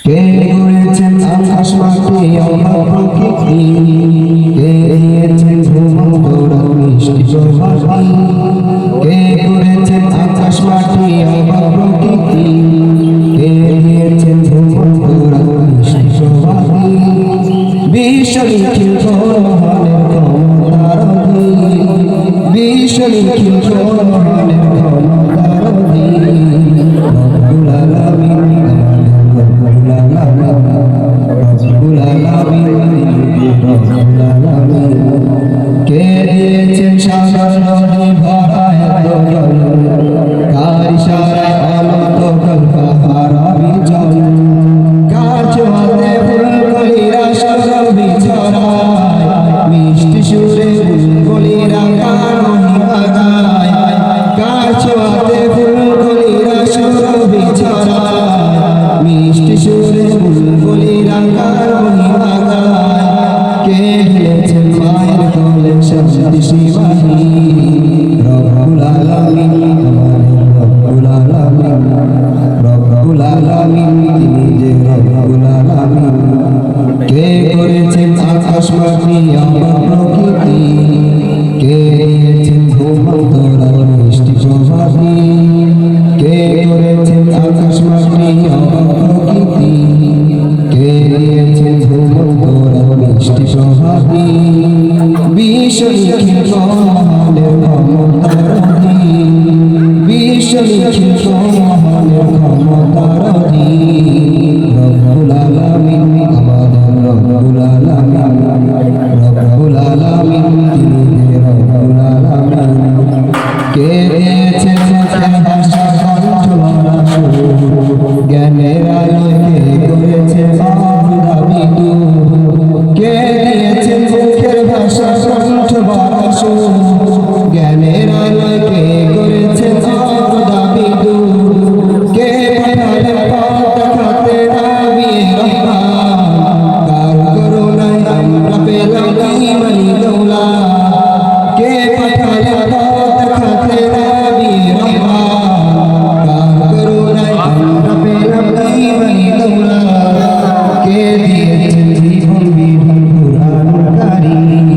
কে করেছেন আকাশ মাটি অবাক প্রকৃতি, কে দিয়েছেন ঘুমন্ত মিষ্টি প্রভাতি, কে করেছেন আকাশ মাটি অবাক প্রকৃতি, কে দিয়েছেন ঘুমন্ত মিষ্টি প্রভাতি, বিশ্ব নিখিল মহানের ক্ষমতার অধীন, বিশ্ব নিখিল মহানের ক্ষমতার অধীন, রব্বুল আলামিন রব্বুল আলামিন, কে দিয়েছেন সাগর নদী ভরা এত জল, কার ইশারায় অনন্ত পাহাড় বিজল, কার ছোঁয়াতে ফুলকলিরা সুরভি ছড়ায়, মিষ্টি সুরে বুলবুলিরা গান বাজায়, কার ছোঁয়াতে ফুলকলিরা সুরভি ছড়ায়, মিষ্টি সুরে বুলবুলিরা গান বাজায়, কে দিয়েছেন মায়ের কোলে শান্তি শিবাহী, রব্বুল আলামিন রব্বুল আলামিন রব্বুল আলামিন, তিনি যে রব্বুল আলামিন, কে করেছেন আকাশ মাটি অবাক প্রকৃতি, কে দিয়েছেন ঘুমন্ত মিষ্টি প্রভাতি, কে করেছেন আকাশ মাটি অবাক প্রকৃতি, কে দিয়েছেন ঘুমন্ত মিষ্টি প্রভাতি, বিশ্ব নিখিল মহানের ক্ষমতার অধীন, বিশ্ব নিখিল মহানের ক্ষমতার অধীন, রব্বুল আলামিন আমাদের রব্বুল আলামিন, রব্বুল আলামিন তিনি যে রব্বুল আলামিন, কে দিয়েছেন মুখের ভাষা কণ্ঠ ভরা সুর, জ্ঞানের আলোয় কে করেছেন অবুধাবি দূর, কে দিয়েছেন মুখের ভাষা কণ্ঠ ভরা সুর, জ্ঞানের আলোয় কে করেছেন অবুধাবি দূর, কে পাঠালেন পথ দেখাতে নবী রহমান, কার করুণায় আমরা পেলাম ঈমানি দৌলত, কে পাঠালেন পথ দেখাতে নবী রহমান, কার করুণায় আমরা পেলাম ঈমানি দৌলত, কে দিয়েছেন জীবন বিধান কুরআন কারীম,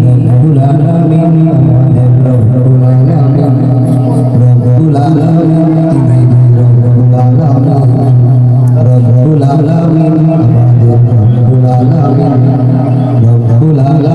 রব্বুল আলামিন আমাদের রব্বুল আলামিন, রব্বুল আলামিন তিনি রব্বুল আলামিন, রব্বুল আলামিন আমাদের রব্বুল আলামিন, রব্বুল আলামিন।